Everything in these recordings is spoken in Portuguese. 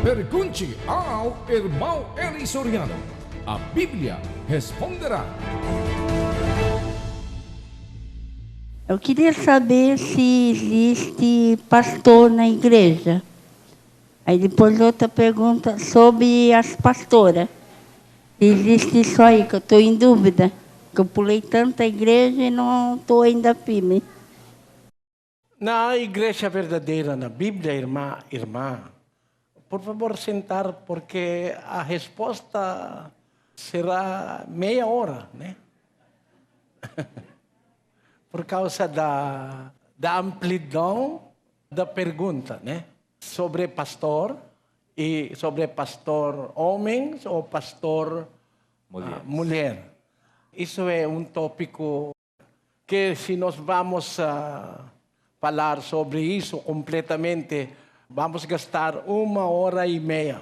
Pergunte ao irmão Eli Soriano. A Bíblia responderá. Eu queria saber se existe pastor na igreja. Aí depois outra pergunta sobre as pastoras. Existe isso aí, que eu estou em dúvida. Que eu pulei tanta igreja e não estou ainda firme. Na igreja verdadeira, na Bíblia, irmã, por favor sentar, porque a resposta será meia hora, né? Por causa da amplidão da pergunta, né? Sobre pastor, e sobre pastor homens ou pastor mulher. Isso é um tópico que, se nós vamos falar sobre isso completamente, vamos gastar 1h30.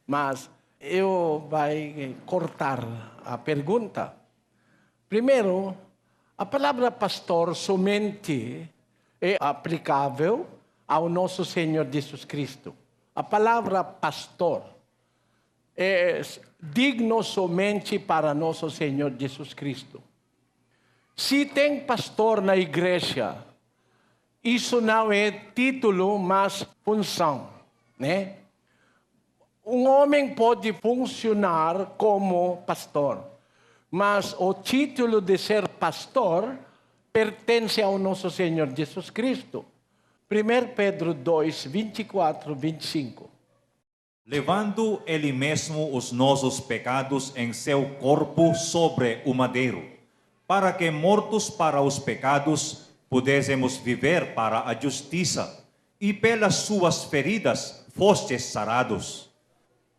Mas eu vou cortar a pergunta. Primeiro, a palavra pastor somente é aplicável ao nosso Senhor Jesus Cristo. A palavra pastor é digno somente para nosso Senhor Jesus Cristo. Se tem pastor na igreja, isso não é título, mas função, né? Um homem pode funcionar como pastor, mas o título de ser pastor pertence ao nosso Senhor Jesus Cristo. 1 Pedro 2, 24, 25. Levando ele mesmo os nossos pecados em seu corpo sobre o madeiro, para que, mortos para os pecados, pudéssemos viver para a justiça, e pelas suas feridas fostes sarados.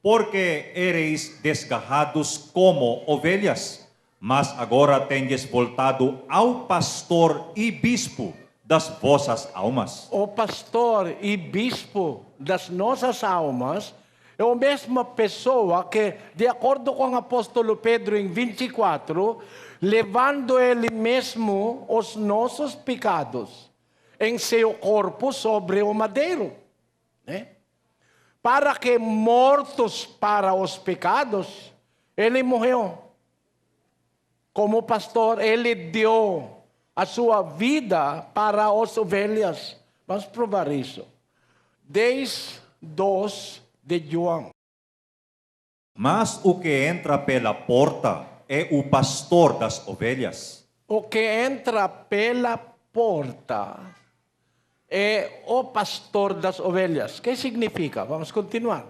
Porque ereis desgarrados como ovelhas, mas agora tendes voltado ao pastor e bispo das vossas almas. O pastor e bispo das nossas almas é a mesma pessoa que, de acordo com o apóstolo Pedro em 24, levando ele mesmo os nossos pecados em seu corpo sobre o madeiro, né? Para que, mortos para os pecados, ele morreu. Como pastor, ele deu a sua vida para as ovelhas. Vamos provar isso. 10:2 de João. Mas o que entra pela porta é o pastor das ovelhas. O que entra pela porta é o pastor das ovelhas. O que significa? Vamos continuar.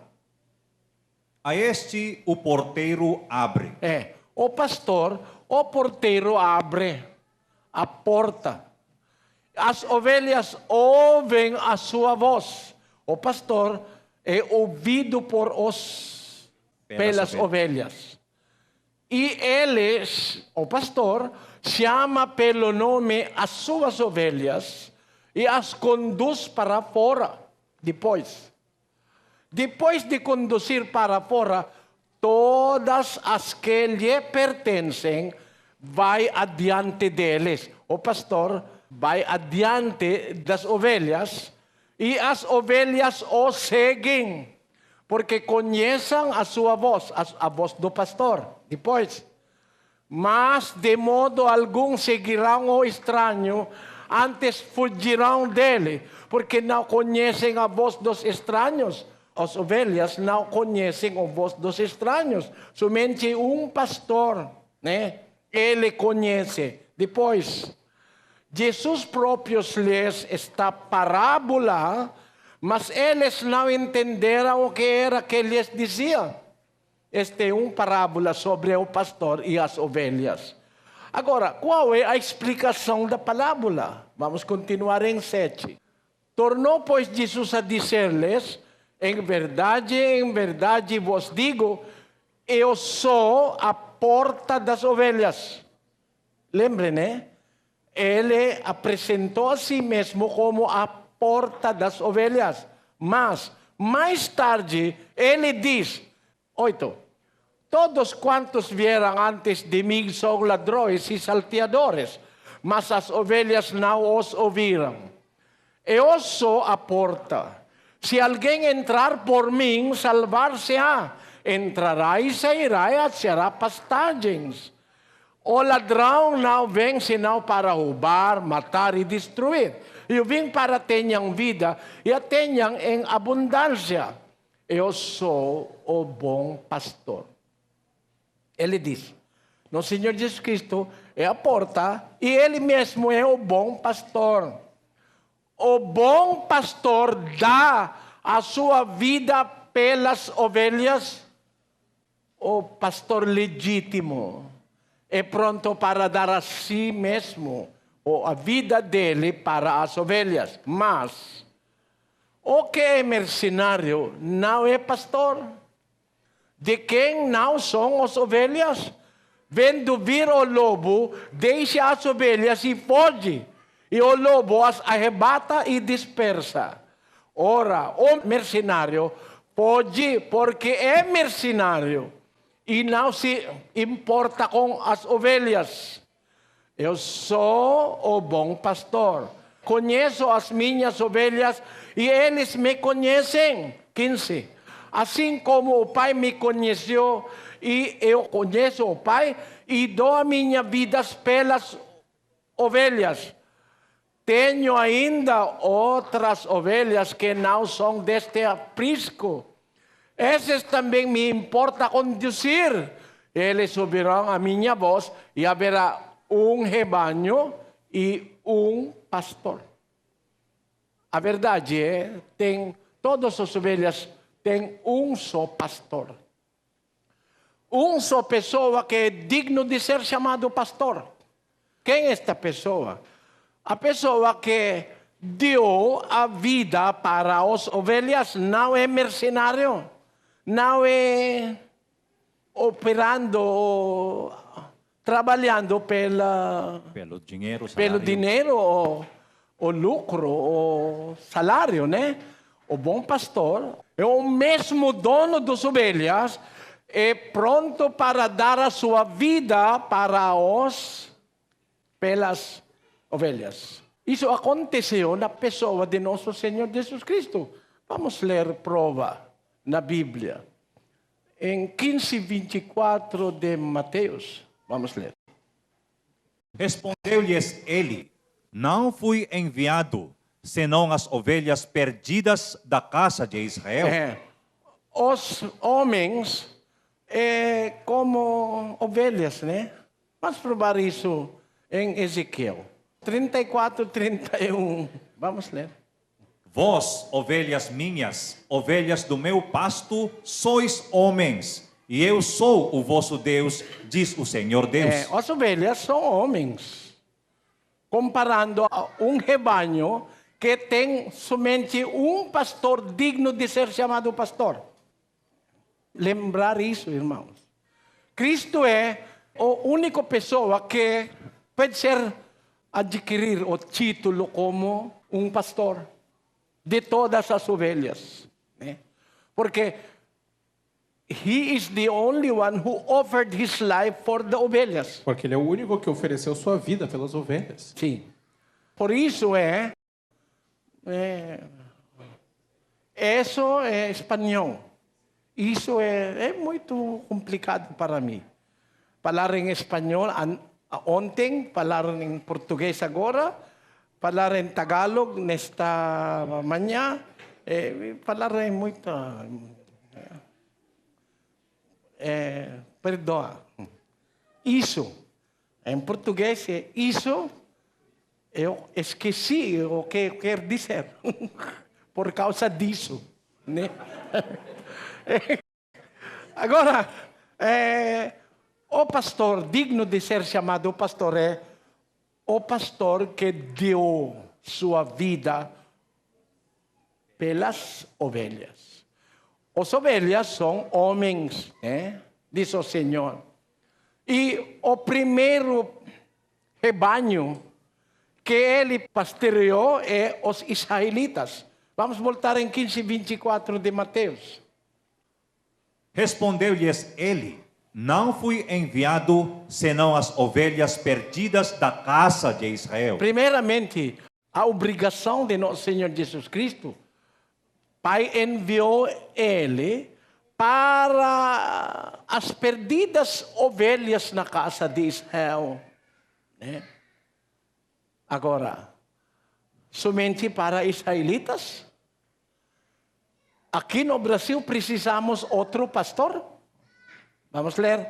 A este o porteiro abre. O pastor, o porteiro abre a porta. As ovelhas ouvem a sua voz. O pastor é ouvido pelas ovelhas. E eles, o pastor, chama pelo nome as suas ovelhas e as conduz para fora. Depois de conduzir para fora, todas as que lhe pertencem, vai adiante deles. O pastor vai adiante das ovelhas e as ovelhas o seguem, porque conhecem a sua voz, a voz do pastor. Depois, mas de modo algum seguirão o estranho, antes fugirão dele, porque não conhecem a voz dos estranhos. As ovelhas não conhecem a voz dos estranhos. Somente um pastor, né? Ele conhece. Depois, Jesus próprio lhes esta parábola, mas eles não entenderam o que era que lhes dizia. Esta é uma parábola sobre o pastor e as ovelhas. Agora, qual é a explicação da parábola? Vamos continuar em 7. Tornou, pois, Jesus a dizer-lhes: em verdade vos digo, eu sou a porta das ovelhas. Lembrem, né? Ele apresentou a si mesmo como a porta das ovelhas. Mas, mais tarde, ele diz, 8, todos quantos vieram antes de mim são ladrões e salteadores, mas as ovelhas não os ouviram. Eu sou a porta. Se alguém entrar por mim, salvar-se-á. Entrará e sairá at será pastagens. O ladrão não vem senão para roubar, matar e destruir. Eu vim para tenham vida e a tenham em abundância. Eu sou o bom pastor. Ele diz, no Senhor Jesus Cristo é a porta e Ele mesmo é o bom pastor. O bom pastor dá a sua vida pelas ovelhas. O pastor legítimo é pronto para dar a si mesmo ou a vida dele para as ovelhas. Mas o que é mercenário não é pastor. De quem não são as ovelhas? Vendo vir o lobo, deixa as ovelhas e foge. E o lobo as arrebata e dispersa. Ora, o mercenário foge porque é mercenário e não se importa com as ovelhas. Eu sou o bom pastor. Conheço as minhas ovelhas e eles me conhecem. 15. Assim como o Pai me conheceu e eu conheço o Pai e dou a minha vida pelas ovelhas. Tenho ainda outras ovelhas que não são deste aprisco. Essas também me importa conduzir. Eles ouvirão a minha voz e haverá um rebanho e um pastor. A verdade é, todas as ovelhas têm um só pastor. Um só pessoa que é digno de ser chamado pastor. Quem é esta pessoa? A pessoa que deu a vida para as ovelhas não é mercenário. Não é operando, trabalhando Pelo dinheiro, pelo dinheiro o lucro, o salário, né? O bom pastor é o mesmo dono das ovelhas, é pronto para dar a sua vida pelas ovelhas. Isso aconteceu na pessoa de nosso Senhor Jesus Cristo. Vamos ler prova na Bíblia. Em 15:24 de Mateus. Vamos ler. Respondeu-lhes ele, não fui enviado, senão as ovelhas perdidas da casa de Israel. Os homens como ovelhas, né? Vamos provar isso em Ezequiel 34:31. Vamos ler. Vós, ovelhas minhas, ovelhas do meu pasto, sois homens, e eu sou o vosso Deus, diz o Senhor Deus. As ovelhas são homens. Comparando a um rebanho que tem somente um pastor digno de ser chamado pastor. Lembrar isso, irmãos. Cristo é a única pessoa que pode adquirir o título como um pastor de todas as ovelhas. Né? Porque He is the only one who offered his life for the ovelhas. Porque ele é o único que ofereceu sua vida pelas ovelhas. Sim. Por isso isso é espanhol. Isso é muito complicado para mim. Falar em espanhol ontem, falar em português agora, falar em Tagalog nesta manhã, falar em muita... perdoa. Isso, em português é isso, eu esqueci o que quer dizer, por causa disso. Né? Agora, o pastor, digno de ser chamado pastor, é o pastor que deu sua vida pelas ovelhas. As ovelhas são homens, diz o Senhor. E o primeiro rebanho que ele pastoreou é os israelitas. Vamos voltar em 15:24 de Mateus. Respondeu-lhes ele, não fui enviado, senão as ovelhas perdidas da casa de Israel. Primeiramente, a obrigação de nosso Senhor Jesus Cristo Pai enviou ele para as perdidas ovelhas na casa de Israel. Né? Agora, somente para israelitas? Aqui no Brasil precisamos outro pastor? Vamos ler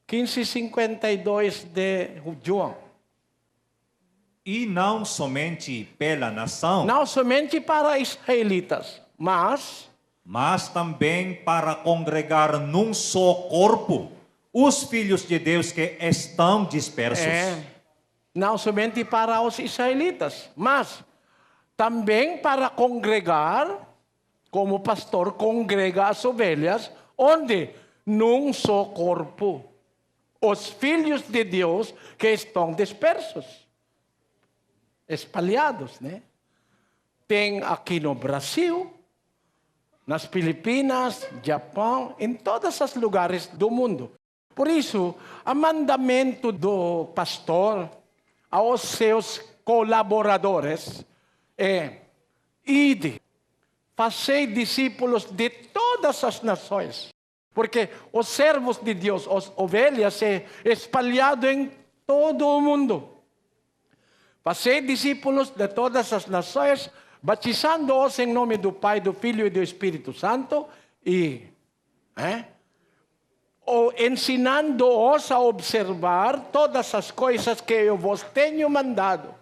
15:52 de João. E não somente pela nação, Não somente para israelitas, mas também para congregar num só corpo os filhos de Deus que estão dispersos. não somente para os israelitas, mas também para congregar, como o pastor congrega as ovelhas, onde? Num só corpo. Os filhos de Deus que estão dispersos, espalhados, né? Tem aqui no Brasil, nas Filipinas, Japão, em todos os lugares do mundo. Por isso, o mandamento do pastor aos seus colaboradores é: ide, fazei discípulos de todas as nações. Porque os servos de Deus, as ovelhas, é espalhado em todo o mundo. Fazei discípulos de todas as nações, batizando-os em nome do Pai, do Filho e do Espírito Santo, e ensinando-os a observar todas as coisas que eu vos tenho mandado.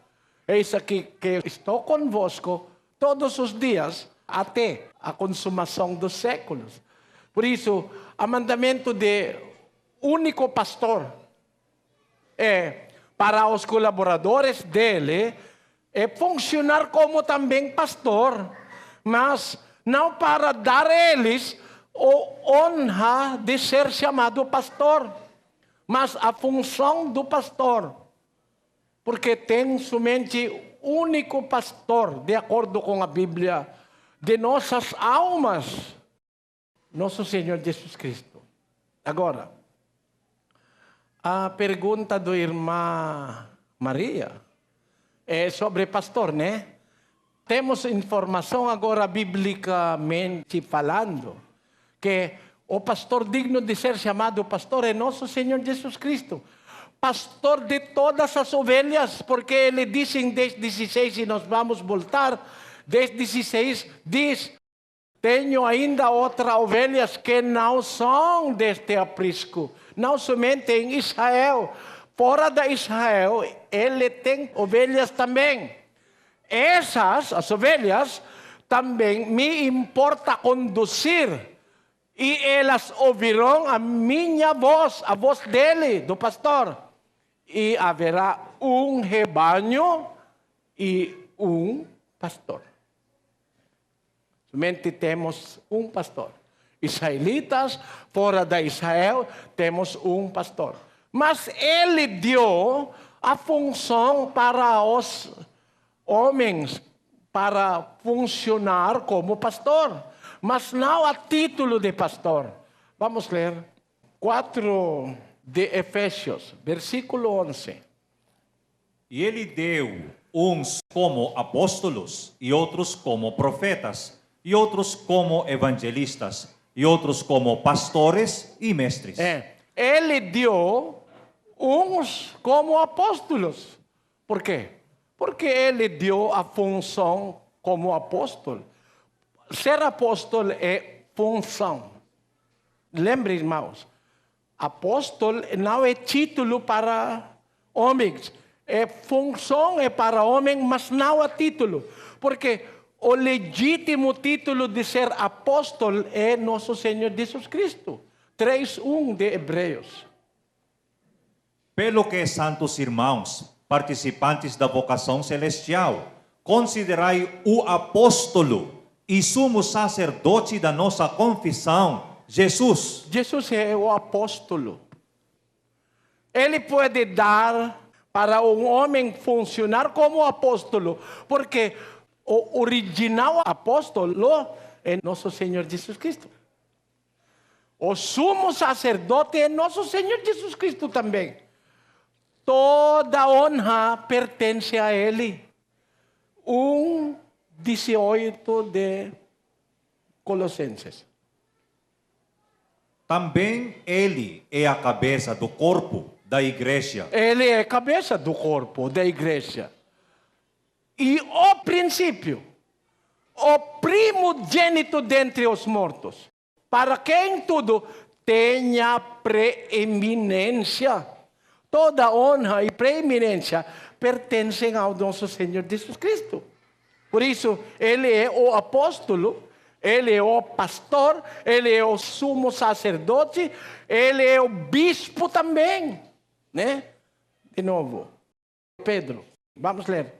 Eis aqui que estou convosco todos os dias, até a consumação dos séculos. Por isso, o mandamento de único pastor é para os colaboradores dele, é funcionar como também pastor, mas não para dar a eles a honra de ser chamado pastor, mas a função do pastor, porque tem somente único pastor, de acordo com a Bíblia, de nossas almas, nosso Senhor Jesus Cristo. Agora, a pergunta do irmã Maria é sobre pastor, né? Temos informação agora biblicamente falando que o pastor digno de ser chamado pastor é nosso Senhor Jesus Cristo. Pastor de todas as ovelhas, porque ele diz em 10:16, e nós vamos voltar, 10:16 diz: tenho ainda outras ovelhas que não são deste aprisco. Não somente em Israel. Fora de Israel, ele tem ovelhas também. Essas, as ovelhas, também me importa conduzir. E elas ouvirão a minha voz, a voz dele, do pastor. E haverá um rebanho e um pastor. Somente temos um pastor. Israelitas, fora de Israel, temos um pastor. Mas ele deu a função para os homens, para funcionar como pastor, mas não a título de pastor. Vamos ler 4 de Efésios, versículo 11. E ele deu uns como apóstolos, e outros como profetas, e outros como evangelistas, e outros como pastores e mestres. Ele deu uns como apóstolos. Por quê? Porque ele deu a função como apóstolo. Ser apóstolo é função. Lembre, irmãos, apóstolo não é título para homens. É função, é para homem, mas não é título. Porque o legítimo título de ser apóstolo é nosso Senhor Jesus Cristo. 3:1 de Hebreus. Pelo que, santos irmãos, participantes da vocação celestial, considerai o apóstolo e sumo sacerdote da nossa confissão, Jesus. Jesus é o apóstolo. Ele pode dar para um homem funcionar como apóstolo, porque o original apóstolo é nosso Senhor Jesus Cristo. O sumo sacerdote é nosso Senhor Jesus Cristo também. Toda honra pertence a Ele. 1:18 de Colossenses. Também ele é a cabeça do corpo da igreja. Ele é a cabeça do corpo da igreja. E o princípio, o primogênito dentre os mortos, para quem tudo tenha preeminência. Toda honra e preeminência pertencem ao nosso Senhor Jesus Cristo. Por isso, ele é o apóstolo, ele é o pastor, ele é o sumo sacerdote, ele é o bispo também, né? De novo, Pedro, vamos ler.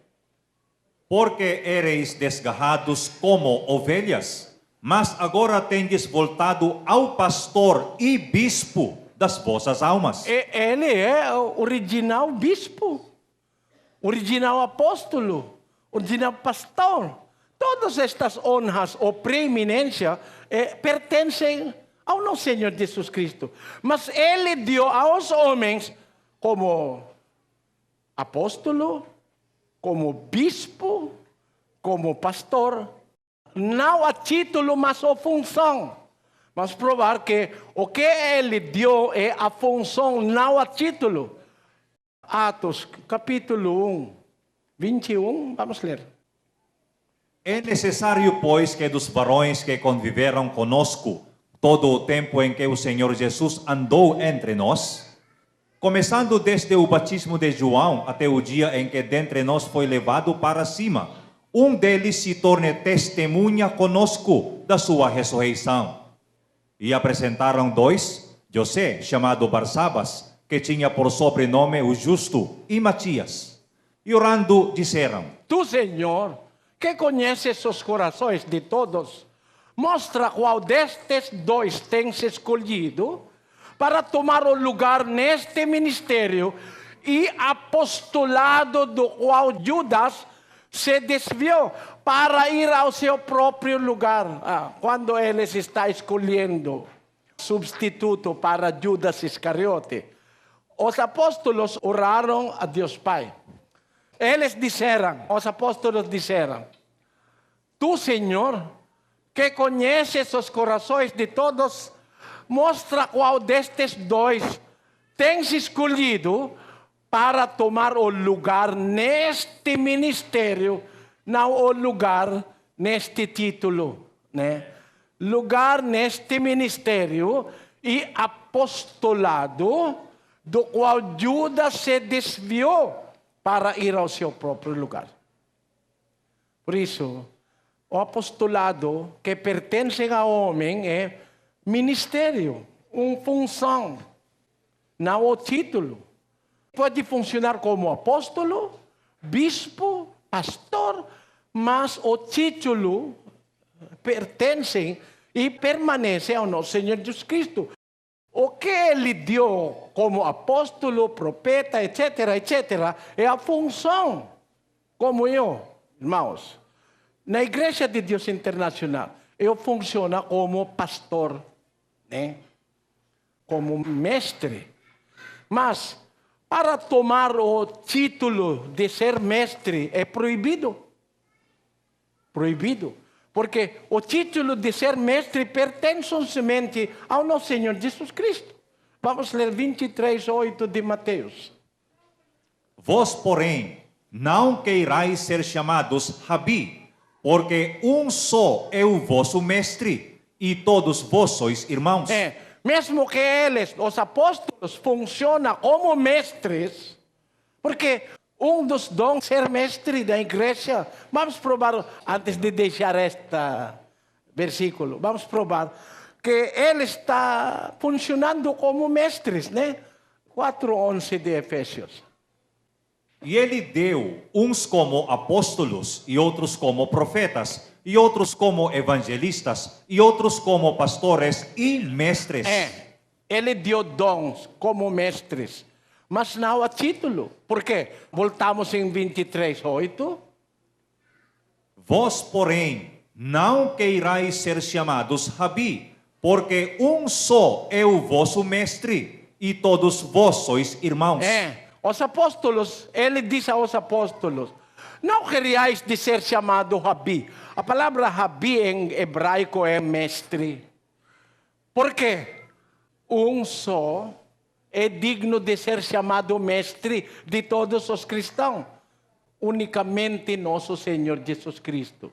Porque ereis desgarrados como ovelhas, mas agora tendes voltado ao pastor e bispo das vossas almas. Ele é o original bispo, original apóstolo, original pastor. Todas estas honras ou preeminência pertencem ao nosso Senhor Jesus Cristo. Mas ele deu aos homens como apóstolo, como bispo, como pastor, não a título, mas a função. Vamos provar que o que ele deu é a função, não a título. Atos, capítulo 1, 21, vamos ler. É necessário, pois, que dos varões que conviveram conosco todo o tempo em que o Senhor Jesus andou entre nós, começando desde o batismo de João até o dia em que dentre nós foi levado para cima, um deles se torne testemunha conosco da sua ressurreição. E apresentaram dois, José, chamado Barsabas, que tinha por sobrenome o Justo, e Matias. E orando, disseram: Tu, Senhor, que conheces os corações de todos, mostra qual destes dois tens escolhido para tomar o lugar neste ministério e apostolado do qual Judas se desviou para ir ao seu próprio lugar. Quando eles está escolhendo substituto para Judas Iscariote, os apóstolos oraram a Deus Pai. Eles disseram, os apóstolos disseram: Tu, Senhor, que conheces os corações de todos, mostra qual destes dois tens escolhido para tomar o lugar neste ministério, não o lugar neste título, né? Lugar neste ministério e apostolado, do qual Judas se desviou para ir ao seu próprio lugar. Por isso, o apostolado que pertence ao homem é ministério, uma função, não o título. Pode funcionar como apóstolo, bispo, pastor, mas o título pertence e permanece ao nosso Senhor Jesus Cristo. O que ele deu como apóstolo, profeta, etc., etc., é a função. Como eu, irmãos, na Igreja de Deus Internacional, eu funciono como pastor, né? Como mestre. Mas, para tomar o título de ser mestre, é proibido. Proibido. Porque o título de ser mestre pertence somente ao nosso Senhor Jesus Cristo. Vamos ler 23:8 de Mateus. Vós, porém, não queirais ser chamados Rabi, porque um só é o vosso mestre, e todos vós sois irmãos. Mesmo que eles, os apóstolos, funcionam como mestres, porque um dos dons é ser mestre da igreja. Vamos provar, antes de deixar este versículo, vamos provar que ele está funcionando como mestres, né? 4:11 de Efésios. E ele deu uns como apóstolos, e outros como profetas, e outros como evangelistas, e outros como pastores e mestres. Ele deu dons como mestres, mas não a título. Por quê? Voltamos em 23:8. Vós, porém, não queirais ser chamados Rabi, porque um só é o vosso mestre, e todos vós sois irmãos. Os apóstolos, ele diz aos apóstolos: não queríais de ser chamado Rabi. A palavra Rabi em hebraico é mestre. Por quê? Um só é digno de ser chamado mestre de todos os cristãos. Unicamente nosso Senhor Jesus Cristo.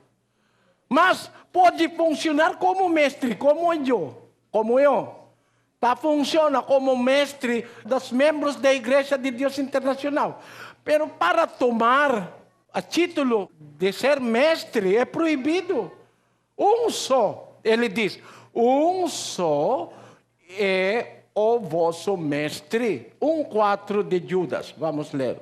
Mas pode funcionar como mestre, como eu. Funciona como mestre dos membros da Igreja de Deus Internacional. Pero para tomar a título de ser mestre é proibido. Um só, ele diz, um só é o vosso mestre. 1:4 de Judas, vamos ler.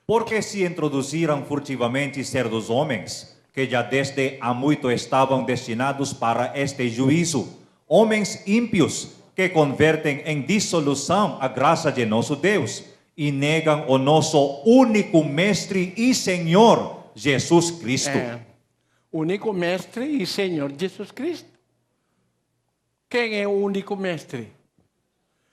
Porque se introduziram furtivamente certos homens, que já desde há muito estavam destinados para este juízo, homens ímpios, que convertem em dissolução a graça de nosso Deus, e negam o nosso único mestre e Senhor, Jesus Cristo. Único mestre e Senhor Jesus Cristo. Quem é o único mestre?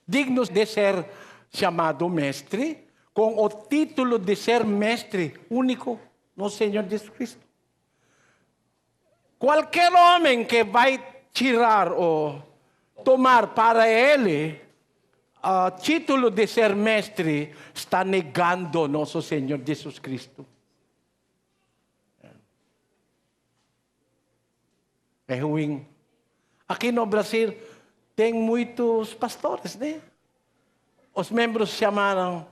Digno de ser chamado mestre, com o título de ser mestre único no Senhor Jesus Cristo. Qualquer homem que vai tirar ou tomar para ele o título de ser mestre, está negando nosso Senhor Jesus Cristo. É ruim. Aqui no Brasil, tem muitos pastores, né? Os membros chamaram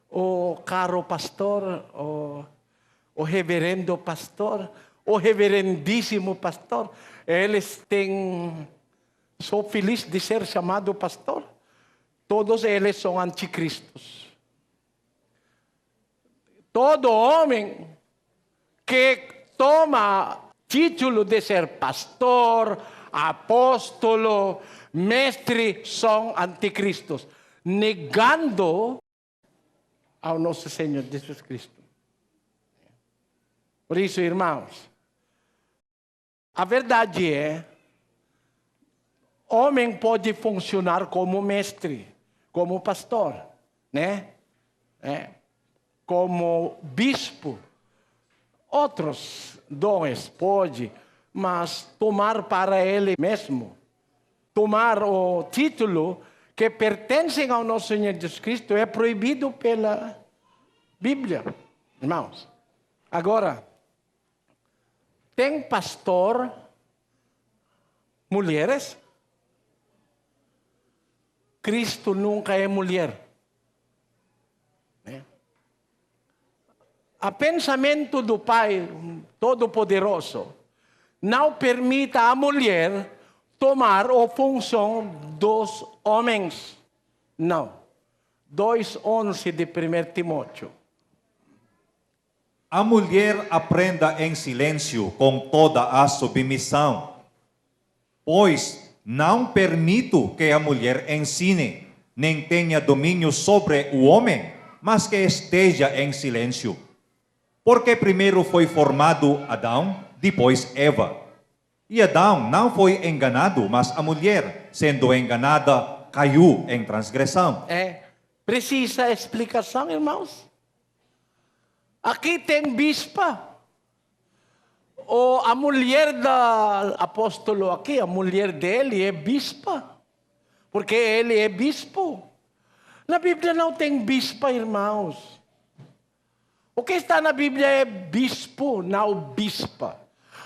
o caro pastor, o reverendo pastor, o reverendíssimo pastor. Eles sou feliz de ser chamado pastor. Todos eles são anticristos. Todo homem que toma título de ser pastor, apóstolo, mestre, são anticristos, negando ao nosso Senhor Jesus Cristo. Por isso, irmãos, a verdade é, homem pode funcionar como mestre, como pastor, né? Como bispo. Outros dons pode, mas tomar para ele mesmo, tomar o título que pertencem ao nosso Senhor Jesus Cristo é proibido pela Bíblia, irmãos. Agora, tem pastor mulheres? Cristo nunca é mulher. O pensamento do Pai Todo-Poderoso não permite à mulher tomar a função dos homens. Não. 2:11 de 1 Timóteo. A mulher aprenda em silêncio com toda a submissão, pois não permito que a mulher ensine, nem tenha domínio sobre o homem, mas que esteja em silêncio. Porque primeiro foi formado Adão, depois Eva. E Adão não foi enganado, mas a mulher, sendo enganada, caiu em transgressão. Precisa explicação, irmãos? Aqui tem bispa. A mulher do apóstolo aqui, a mulher dele é bispa. Porque ele é bispo. Na Bíblia não tem bispa, irmãos. O que está na Bíblia é bispo, não bispa.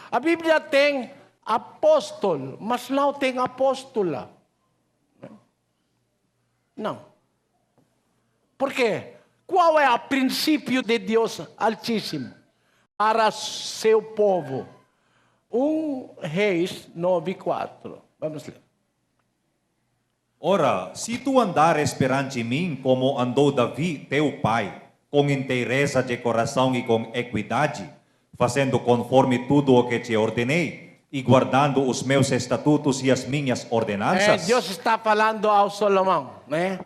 A Bíblia tem apóstolo, mas não tem apóstola. Não. Por quê? Qual é o princípio de Deus Altíssimo para seu povo? 1 Reis 9:4. Vamos ler. Ora, se tu andares perante mim como andou Davi, teu pai, com inteireza de coração e com equidade, fazendo conforme tudo o que te ordenei, e guardando os meus estatutos e as minhas ordenanças. Deus está falando ao Salomão, né?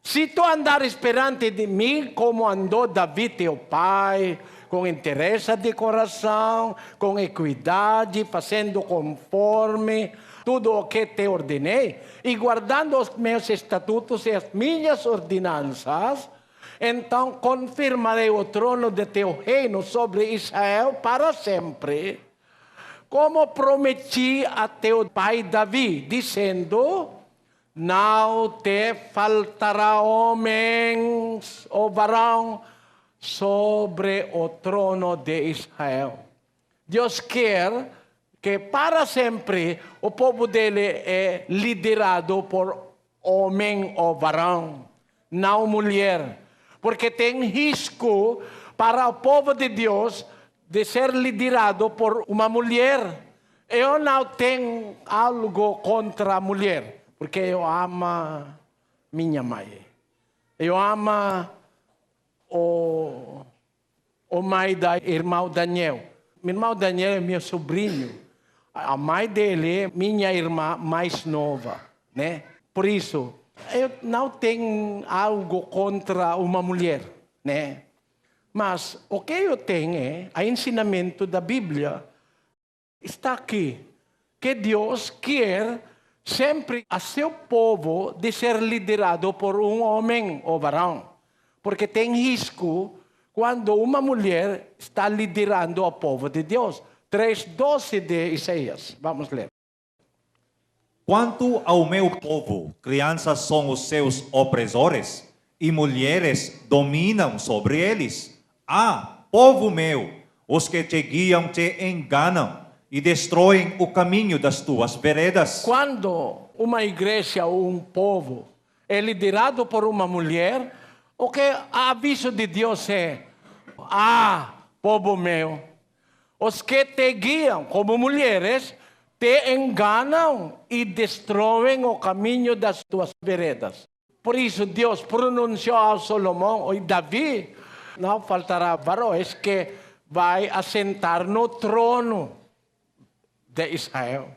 Se tu andares perante de mim como andou Davi, teu pai, com interesse de coração, com equidade, fazendo conforme tudo o que te ordenei, e guardando os meus estatutos e as minhas ordenanças, Então confirmarei o trono de teu reino sobre Israel para sempre, como prometi a teu pai Davi, dizendo: não te faltará homens ou varão sobre o trono de Israel. Deus quer que para sempre o povo dele é liderado por homem ou varão, não mulher. Porque tem risco para o povo de Deus de ser liderado por uma mulher. Eu não tenho algo contra a mulher, porque eu amo minha mãe. Eu amo o mãe da irmão Daniel. Meu irmão Daniel é meu sobrinho. A mãe dele é minha irmã mais nova, né? Por isso, eu não tenho algo contra uma mulher, né? Mas o que eu tenho é o ensinamento da Bíblia. Está aqui, que Deus quer sempre a seu povo de ser liderado por um homem ou varão. Porque tem risco quando uma mulher está liderando o povo de Deus. 3:12 de Isaías. Vamos ler. Quanto ao meu povo, crianças são os seus opressores, e mulheres dominam sobre eles. Ah, povo meu, os que te guiam te enganam e destroem o caminho das tuas veredas. Quando uma igreja ou um povo é liderado por uma mulher, o que a aviso de Deus é: ah, povo meu, os que te guiam como mulheres te enganam e destroem o caminho das tuas veredas. Por isso Deus pronunciou a Salomão e Davi: não faltará varões que vai assentar no trono de Israel.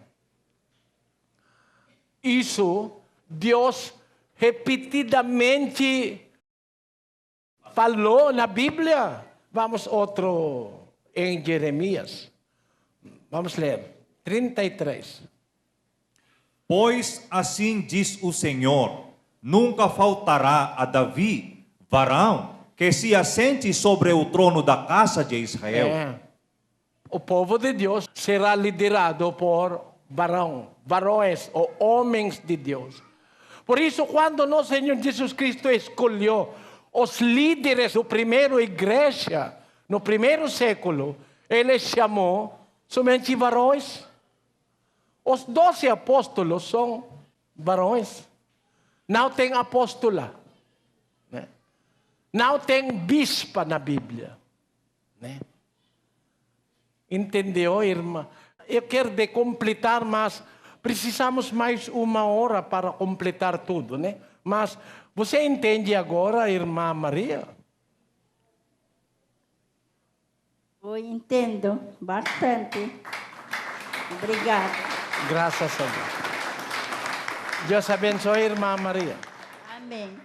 Isso Deus repetidamente falou na Bíblia. Vamos outro em Jeremias. Vamos ler. 33. Pois assim diz o Senhor: nunca faltará a Davi varão que se assente sobre o trono da casa de Israel. O povo de Deus será liderado por varões ou homens de Deus. Por isso, quando nosso Senhor Jesus Cristo escolheu os líderes da primeira igreja, no primeiro século, Ele chamou somente varões. Os 12 apóstolos são varões. Não tem apóstola. Né? Não tem bispa na Bíblia. Né? Entendeu, irmã? Eu quero completar, mas precisamos mais 1 hora para completar tudo, né? Mas você entende agora, irmã Maria? Eu entendo bastante. Obrigada. Graças a Deus. Deus abençoe, irmã Maria. Amém.